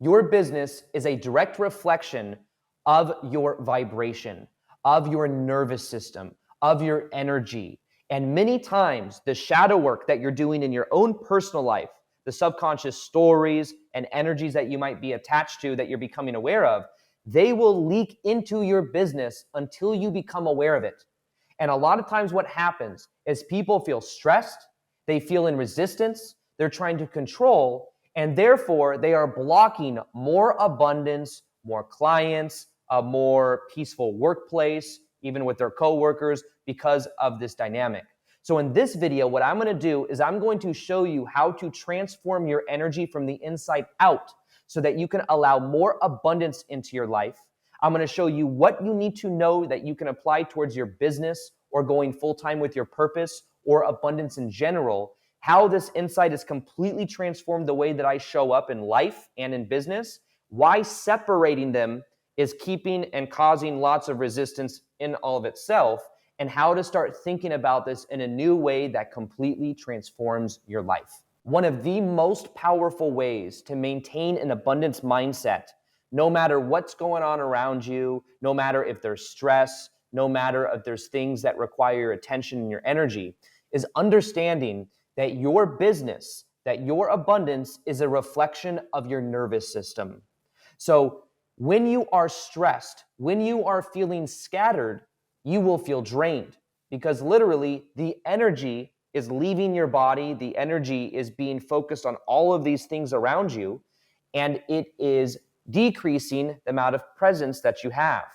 Your business is a direct reflection of your vibration, of your nervous system, of your energy. And many times, the shadow work that you're doing in your own personal life, the subconscious stories and energies that you might be attached to that you're becoming aware of, they will leak into your business until you become aware of it. And a lot of times what happens is people feel stressed, they feel in resistance, they're trying to control, and therefore they are blocking more abundance, more clients, a more peaceful workplace, even with their coworkers, because of this dynamic. So in this video, what I'm going to do is I'm going to show you how to transform your energy from the inside out so that you can allow more abundance into your life. I'm going to show you what you need to know that you can apply towards your business or going full-time with your purpose or abundance in general, how this insight has completely transformed the way that I show up in life and in business, why separating them is keeping and causing lots of resistance in all of itself, and how to start thinking about this in a new way that completely transforms your life. One of the most powerful ways to maintain an abundance mindset, no matter what's going on around you, no matter if there's stress, no matter if there's things that require your attention and your energy, is understanding that your business, that your abundance is a reflection of your nervous system. So when you are stressed, when you are feeling scattered, you will feel drained because literally the energy is leaving your body. The energy is being focused on all of these things around you, and it is decreasing the amount of presence that you have.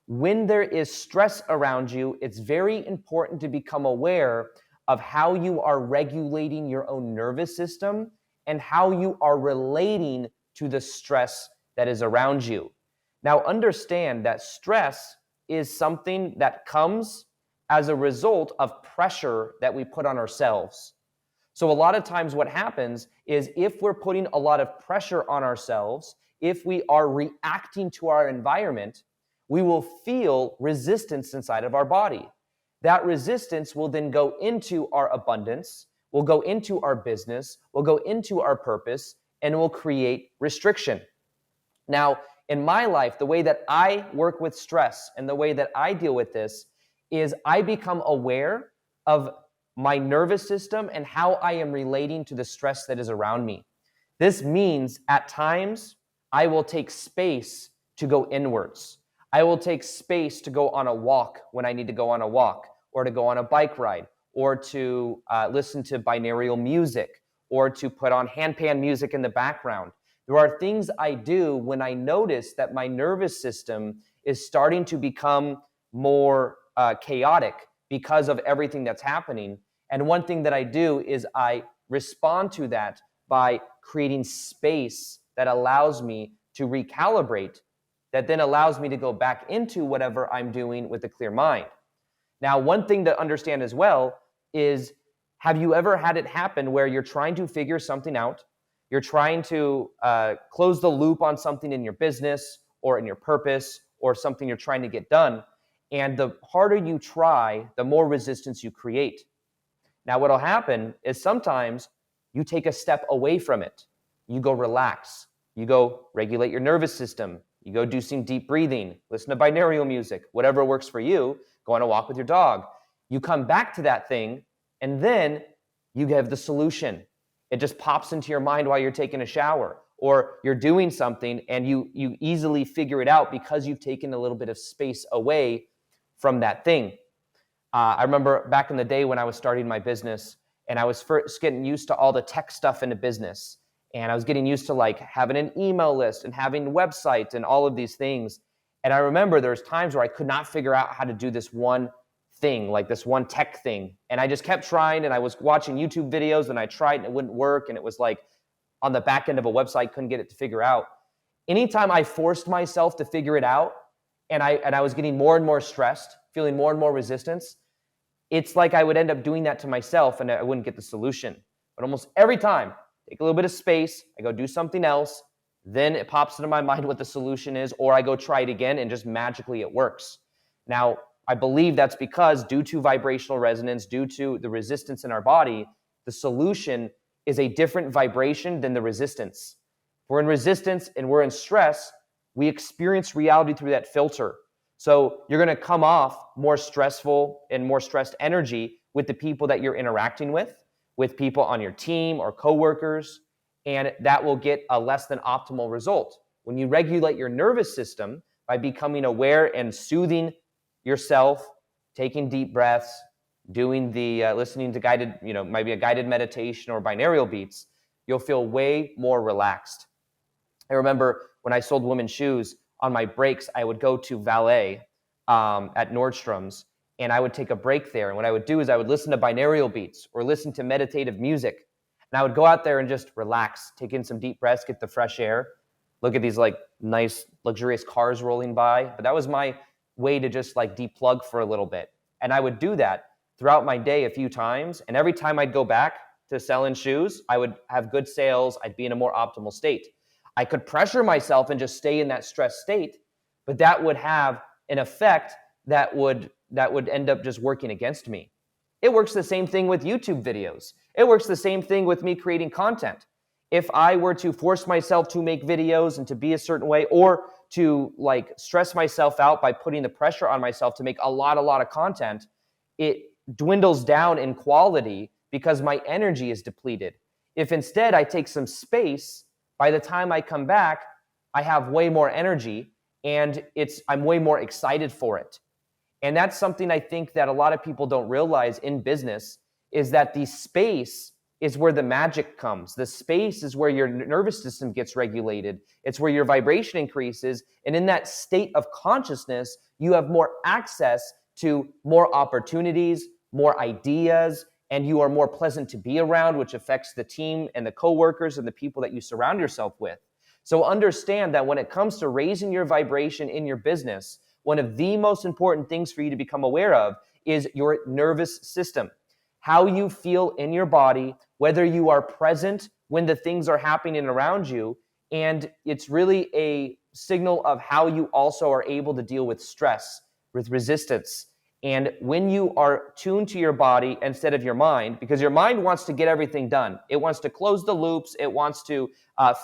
When there is stress around you, it's very important to become aware of how you are regulating your own nervous system and how you are relating to the stress that is around you. Now, understand that stress is something that comes as a result of pressure that we put on ourselves. So a lot of times what happens is if we're putting a lot of pressure on ourselves, if we are reacting to our environment, we will feel resistance inside of our body. That resistance will then go into our abundance, will go into our business, will go into our purpose, and will create restriction. Now, in my life, the way that I work with stress and the way that I deal with this is I become aware of my nervous system and how I am relating to the stress that is around me. This means at times I will take space to go inwards. I will take space to go on a walk when I need to go on a walk, or to go on a bike ride, or to listen to binaural music, or to put on handpan music in the background. There are things I do when I notice that my nervous system is starting to become more chaotic because of everything that's happening. And one thing that I do is I respond to that by creating space that allows me to recalibrate, that then allows me to go back into whatever I'm doing with a clear mind. Now, one thing to understand as well is, have you ever had it happen where you're trying to figure something out? You're trying to close the loop on something in your business or in your purpose or something you're trying to get done. And the harder you try, the more resistance you create. Now, what'll happen is sometimes you take a step away from it. You go relax. You go regulate your nervous system. You go do some deep breathing, listen to binaural music, whatever works for you. Go on a walk with your dog. You come back to that thing, and then you have the solution. It just pops into your mind while you're taking a shower, or you're doing something and you easily figure it out because you've taken a little bit of space away from that thing. I remember back in the day when I was starting my business and I was first getting used to all the tech stuff in the business. And I was getting used to like having an email list and having websites and all of these things. And I remember there's times where I could not figure out how to do this one thing, like this one tech thing. And I just kept trying, and I was watching YouTube videos and I tried and it wouldn't work. And it was like on the back end of a website, couldn't get it to figure out. Anytime I forced myself to figure it out and I was getting more and more stressed, feeling more and more resistance, it's like I would end up doing that to myself and I wouldn't get the solution. But almost every time, take a little bit of space, I go do something else, then it pops into my mind what the solution is, or I go try it again and just magically it works. Now, I believe that's because due to vibrational resonance, due to the resistance in our body, the solution is a different vibration than the resistance. we're in resistance and we're in stress, we experience reality through that filter. So you're going to come off more stressful and more stressed energy with the people that you're interacting with people on your team or coworkers, and that will get a less than optimal result. When you regulate your nervous system by becoming aware and soothing yourself, taking deep breaths, doing the listening to guided, maybe a guided meditation or binaural beats, you'll feel way more relaxed. I remember when I sold women's shoes, on my breaks, I would go to valet at Nordstrom's, and I would take a break there. And what I would do is I would listen to binaural beats or listen to meditative music. And I would go out there and just relax, take in some deep breaths, get the fresh air, look at these like nice, luxurious cars rolling by. But that was my way to just like deplug for a little bit. And I would do that throughout my day a few times. And every time I'd go back to selling shoes, I would have good sales. I'd be in a more optimal state. I could pressure myself and just stay in that stress state, but that would have an effect that would end up just working against me. It works the same thing with YouTube videos. It works the same thing with me creating content. If I were to force myself to make videos and to be a certain way, or to like stress myself out by putting the pressure on myself to make a lot of content, it dwindles down in quality because my energy is depleted. If instead I take some space, by the time I come back, I have way more energy and I'm way more excited for it. And that's something I think that a lot of people don't realize in business, is that the space is where the magic comes. The space is where your nervous system gets regulated. It's where your vibration increases. And in that state of consciousness, you have more access to more opportunities, more ideas, and you are more pleasant to be around, which affects the team and the coworkers and the people that you surround yourself with. So understand that when it comes to raising your vibration in your business, one of the most important things for you to become aware of is your nervous system. How you feel in your body, whether you are present when the things are happening around you, and it's really a signal of how you also are able to deal with stress, with resistance. And when you are tuned to your body instead of your mind, because your mind wants to get everything done. It wants to close the loops. It wants to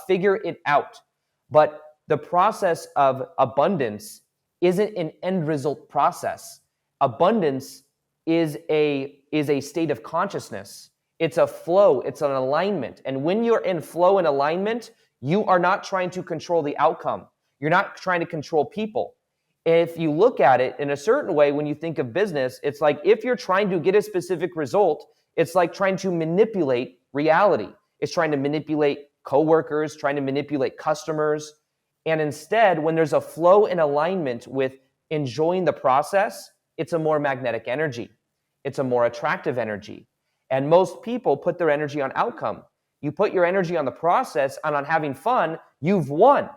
figure it out. But the process of abundance isn't an end result process. Abundance is a state of consciousness. It's a flow. It's an alignment. And when you're in flow and alignment, you are not trying to control the outcome. You're not trying to control people. If you look at it in a certain way, when you think of business, it's like if you're trying to get a specific result, it's like trying to manipulate reality. It's trying to manipulate coworkers, trying to manipulate customers. And instead, when there's a flow and alignment with enjoying the process, it's a more magnetic energy. It's a more attractive energy. And most people put their energy on outcome. You put your energy on the process and on having fun, you've won.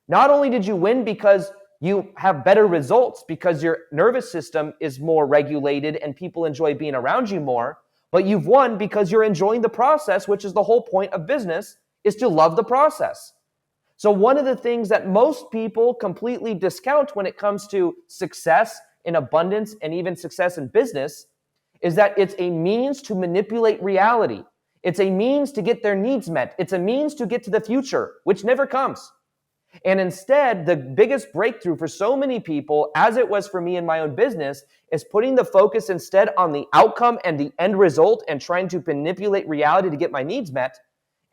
Not only did you win because you have better results because your nervous system is more regulated and people enjoy being around you more, but you've won because you're enjoying the process, which is the whole point of business, is to love the process. So one of the things that most people completely discount when it comes to success in abundance and even success in business is that it's a means to manipulate reality. It's a means to get their needs met. It's a means to get to the future, which never comes. And instead, the biggest breakthrough for so many people, as it was for me in my own business, is putting the focus instead on the outcome and the end result and trying to manipulate reality to get my needs met.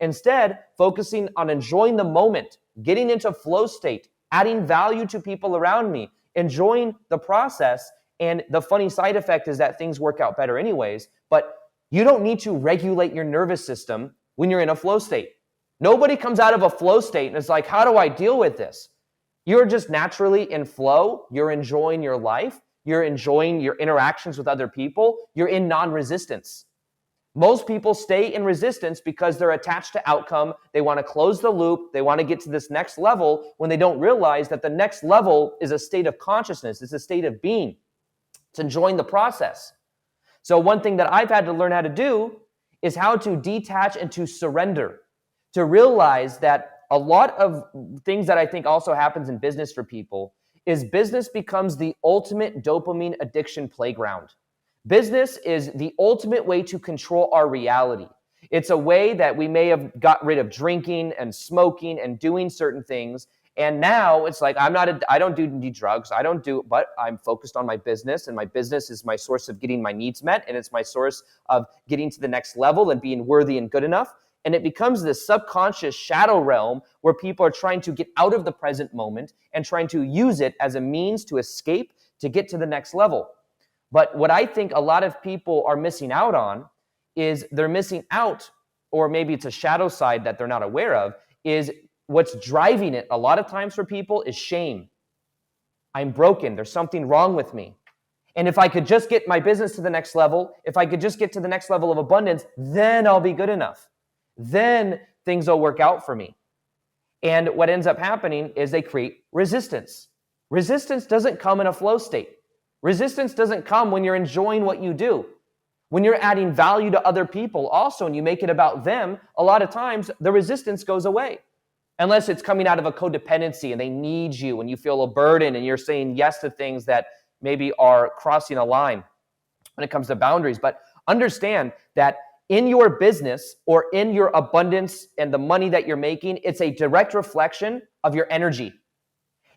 Instead, focusing on enjoying the moment, getting into flow state, adding value to people around me, enjoying the process. And the funny side effect is that things work out better anyways, but you don't need to regulate your nervous system when you're in a flow state. Nobody comes out of a flow state and is like, how do I deal with this? You're just naturally in flow. You're enjoying your life. You're enjoying your interactions with other people. You're in non-resistance. Most people stay in resistance because they're attached to outcome. They want to close the loop. They want to get to this next level when they don't realize that the next level is a state of consciousness. It's a state of being. It's enjoying the process. So one thing that I've had to learn how to do is how to detach and to surrender. To realize that a lot of things that I think also happens in business for people is business becomes the ultimate dopamine addiction playground. Business is the ultimate way to control our reality. It's a way that we may have got rid of drinking and smoking and doing certain things. And now it's like, I don't do drugs. But I'm focused on my business, and my business is my source of getting my needs met. And it's my source of getting to the next level and being worthy and good enough. And it becomes this subconscious shadow realm where people are trying to get out of the present moment and trying to use it as a means to escape, to get to the next level. But what I think a lot of people are missing out on is they're missing out, or maybe it's a shadow side that they're not aware of, is what's driving it a lot of times for people is shame. I'm broken. There's something wrong with me. And if I could just get my business to the next level, if I could just get to the next level of abundance, then I'll be good enough. Then things will work out for me. And what ends up happening is they create resistance. Resistance doesn't come in a flow state. Resistance doesn't come when you're enjoying what you do. When you're adding value to other people also, and you make it about them, a lot of times the resistance goes away. Unless it's coming out of a codependency and they need you and you feel a burden and you're saying yes to things that maybe are crossing a line when it comes to boundaries. But understand that in your business or in your abundance and the money that you're making, it's a direct reflection of your energy.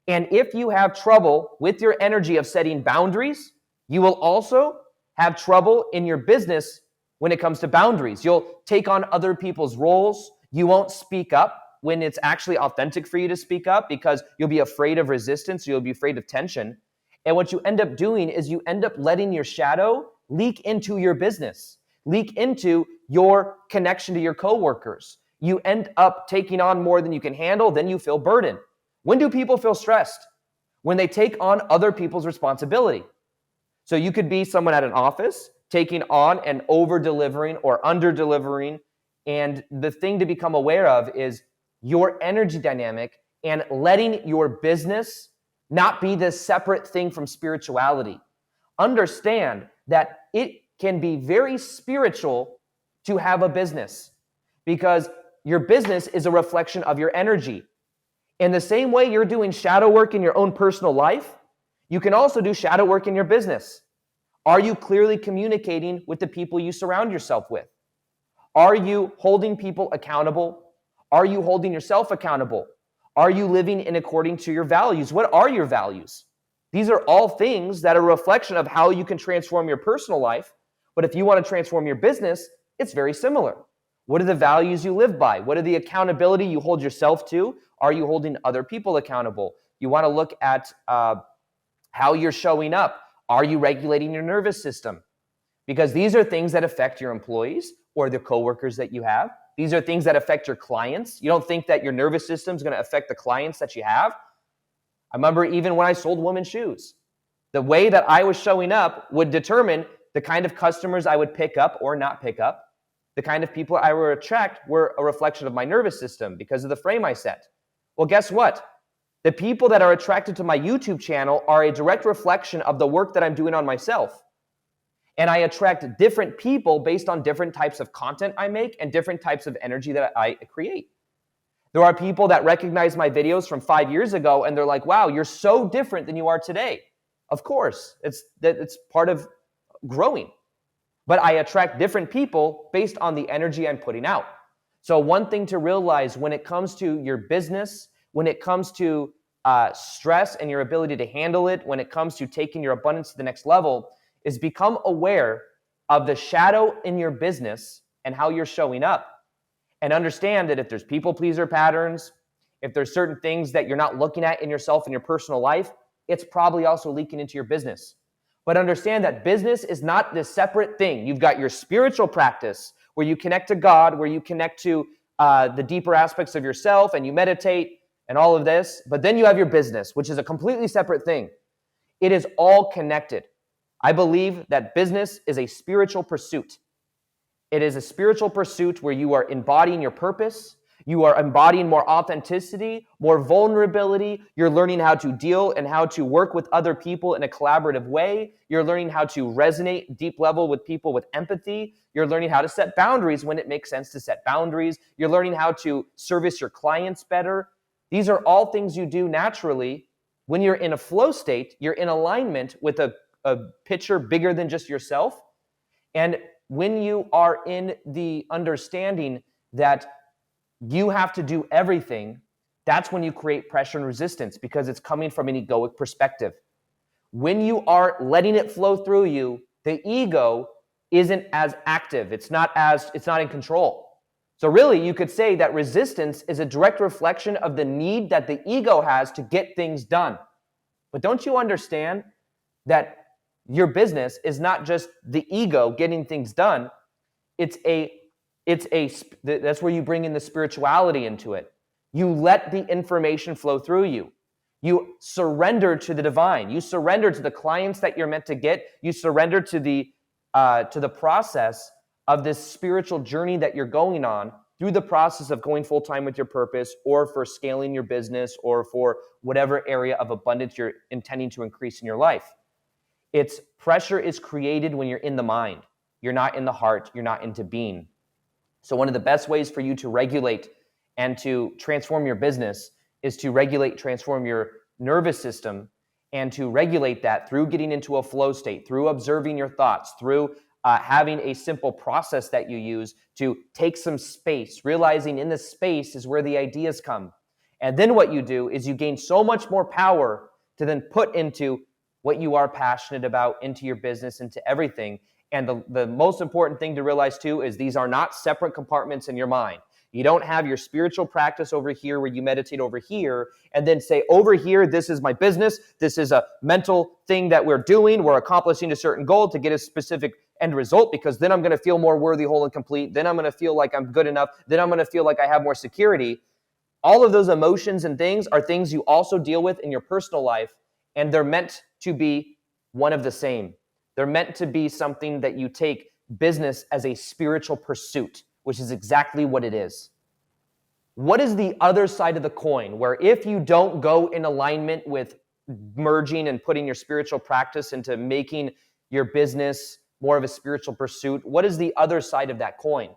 And if you have trouble with your energy of setting boundaries, you will also have trouble in your business when it comes to boundaries. You'll take on other people's roles. You won't speak up when it's actually authentic for you to speak up because you'll be afraid of resistance. You'll be afraid of tension. And what you end up doing is you end up letting your shadow leak into your business, leak into your connection to your coworkers. You end up taking on more than you can handle, then you feel burdened. When do people feel stressed? When they take on other people's responsibility. So you could be someone at an office taking on and over-delivering or under-delivering. And the thing to become aware of is your energy dynamic and letting your business not be this separate thing from spirituality. Understand that it can be very spiritual to have a business because your business is a reflection of your energy. In the same way you're doing shadow work in your own personal life, you can also do shadow work in your business. Are you clearly communicating with the people you surround yourself with? Are you holding people accountable? Are you holding yourself accountable? Are you living in according to your values? What are your values? These are all things that are a reflection of how you can transform your personal life. But if you want to transform your business, it's very similar. What are the values you live by? What are the accountability you hold yourself to? Are you holding other people accountable? You want to look at how you're showing up. Are you regulating your nervous system? Because these are things that affect your employees or the coworkers that you have. These are things that affect your clients. You don't think that your nervous system is going to affect the clients that you have? I remember even when I sold women's shoes, the way that I was showing up would determine the kind of customers I would pick up or not pick up. The kind of people I would attract were a reflection of my nervous system because of the frame I set. Well, guess what? The people that are attracted to my YouTube channel are a direct reflection of the work that I'm doing on myself. And I attract different people based on different types of content I make and different types of energy that I create. There are people that recognize my videos from 5 years ago and they're like, wow, you're so different than you are today. Of course, it's part of growing. But I attract different people based on the energy I'm putting out. So one thing to realize when it comes to your business, when it comes to stress and your ability to handle it, when it comes to taking your abundance to the next level, is become aware of the shadow in your business and how you're showing up. And understand that if there's people pleaser patterns, if there's certain things that you're not looking at in yourself in your personal life, it's probably also leaking into your business. But understand that business is not this separate thing. You've got your spiritual practice where you connect to God, where you connect to the deeper aspects of yourself and you meditate and all of this. But then you have your business, which is a completely separate thing. It is all connected. I believe that business is a spiritual pursuit. It is a spiritual pursuit where you are embodying your purpose. You are embodying more authenticity, more vulnerability. You're learning how to deal and how to work with other people in a collaborative way. You're learning how to resonate deep level with people with empathy. You're learning how to set boundaries when it makes sense to set boundaries. You're learning how to service your clients better. These are all things you do naturally. When you're in a flow state, you're in alignment with a picture bigger than just yourself. And when you are in the understanding that you have to do everything, that's when you create pressure and resistance, because it's coming from an egoic perspective. When you are letting it flow through you, the ego isn't as active. It's not in control. So really, you could say that resistance is a direct reflection of the need that the ego has to get things done. But don't you understand that your business is not just the ego getting things done? That's where you bring in the spirituality into it. You let the information flow through you. You surrender to the divine. You surrender to the clients that you're meant to get. You surrender to the process of this spiritual journey that you're going on through the process of going full-time with your purpose, or for scaling your business, or for whatever area of abundance you're intending to increase in your life. It's pressure is created when you're in the mind. You're not in the heart. You're not into being. So one of the best ways for you to regulate and to transform your business is to transform your nervous system, and to regulate that through getting into a flow state, through observing your thoughts, through having a simple process that you use to take some space, realizing in the space is where the ideas come. And then what you do is you gain so much more power to then put into what you are passionate about, into your business, into everything. And the most important thing to realize too is these are not separate compartments in your mind. You don't have your spiritual practice over here where you meditate over here and then say, over here, this is my business. This is a mental thing that we're doing. We're accomplishing a certain goal to get a specific end result, because then I'm going to feel more worthy, whole, and complete. Then I'm going to feel like I'm good enough. Then I'm going to feel like I have more security. All of those emotions and things are things you also deal with in your personal life, and they're meant to be one of the same. They're meant to be something that you take business as a spiritual pursuit, which is exactly what it is. What is the other side of the coin, where if you don't go in alignment with merging and putting your spiritual practice into making your business more of a spiritual pursuit, what is the other side of that coin?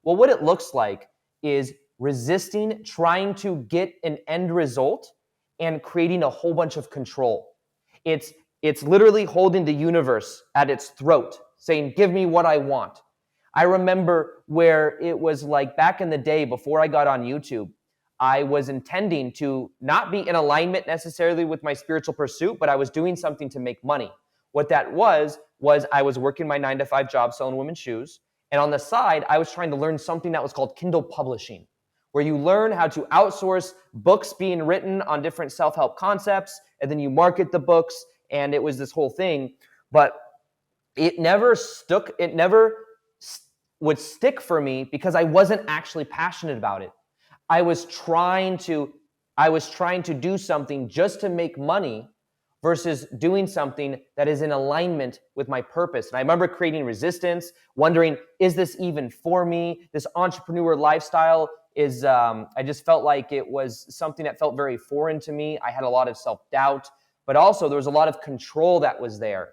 Well, what it looks like is resisting, trying to get an end result, and creating a whole bunch of control. It's literally holding the universe at its throat, saying, give me what I want. I remember where it was like back in the day before I got on YouTube, I was intending to not be in alignment necessarily with my spiritual pursuit, but I was doing something to make money. What that was I was working my 9-to-5 job selling women's shoes. And on the side, I was trying to learn something that was called Kindle publishing, where you learn how to outsource books being written on different self-help concepts, and then you market the books, and it was this whole thing. But it never stuck. It never would stick for me because I wasn't actually passionate about it. I was trying to do something just to make money versus doing something that is in alignment with my purpose. And I remember creating resistance, wondering, is this even for me? This entrepreneur lifestyle is, I just felt like it was something that felt very foreign to me. I had a lot of self-doubt, but also there was a lot of control that was there.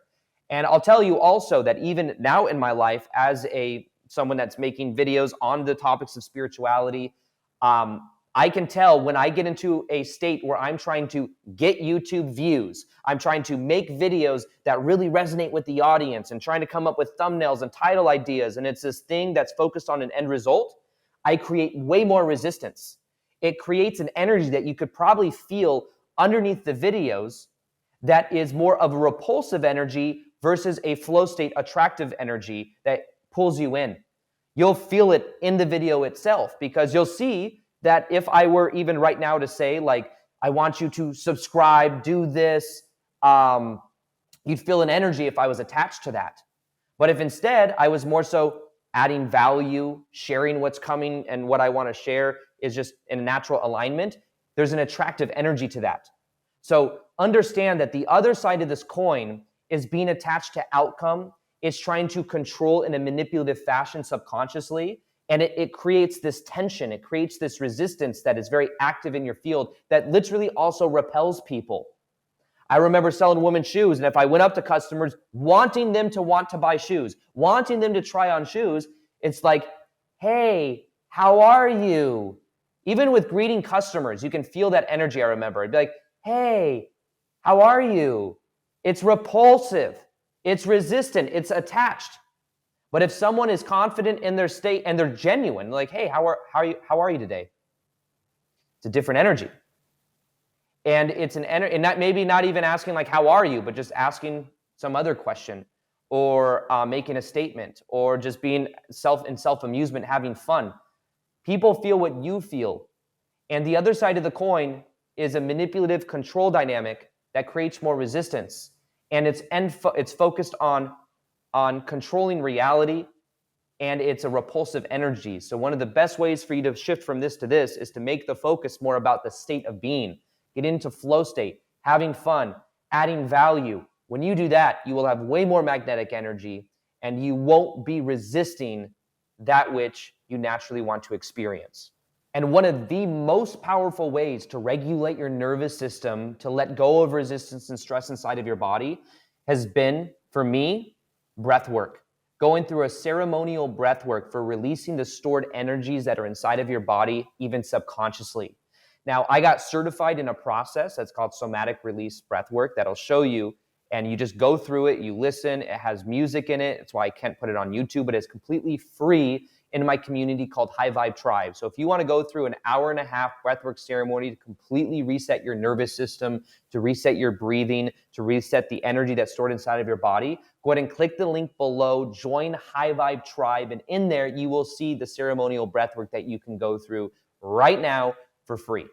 And I'll tell you also that even now in my life, as someone that's making videos on the topics of spirituality, I can tell when I get into a state where I'm trying to get YouTube views, I'm trying to make videos that really resonate with the audience and trying to come up with thumbnails and title ideas, and it's this thing that's focused on an end result, I create way more resistance. It creates an energy that you could probably feel underneath the videos that is more of a repulsive energy versus a flow state attractive energy that pulls you in. You'll feel it in the video itself, because you'll see that if I were even right now to say, like, I want you to subscribe, do this, you'd feel an energy if I was attached to that. But if instead I was more so adding value, sharing what's coming and what I want to share is just in a natural alignment, there's an attractive energy to that. So understand that the other side of this coin is being attached to outcome. It's trying to control in a manipulative fashion subconsciously. And it creates this tension. It creates this resistance that is very active in your field that literally also repels people. I remember selling women's shoes, and if I went up to customers wanting them to want to buy shoes, wanting them to try on shoes, it's like, hey, how are you? Even with greeting customers, you can feel that energy, I remember. It'd be like, hey, how are you? It's repulsive. It's resistant. It's attached. But if someone is confident in their state and they're genuine, like, hey, how are you today? It's a different energy. And it's an energy, and that maybe not even asking like, how are you, but just asking some other question, or making a statement, or just being self-amusement, having fun. People feel what you feel. And the other side of the coin is a manipulative control dynamic that creates more resistance. And it's focused on controlling reality, and it's a repulsive energy. So one of the best ways for you to shift from this to this is to make the focus more about the state of being. Get into flow state, having fun, adding value. When you do that, you will have way more magnetic energy, and you won't be resisting that which you naturally want to experience. And one of the most powerful ways to regulate your nervous system, to let go of resistance and stress inside of your body, has been, for me, breath work. Going through a ceremonial breath work for releasing the stored energies that are inside of your body, even subconsciously. Now, I got certified in a process that's called somatic release breath work that'll show you, and you just go through it, you listen, it has music in it. That's why I can't put it on YouTube, but it's completely free in my community called High Vibe Tribe. So if you want to go through an 1.5 hour breathwork ceremony to completely reset your nervous system, to reset your breathing, to reset the energy that's stored inside of your body, go ahead and click the link below, join High Vibe Tribe, and in there you will see the ceremonial breathwork that you can go through right now for free.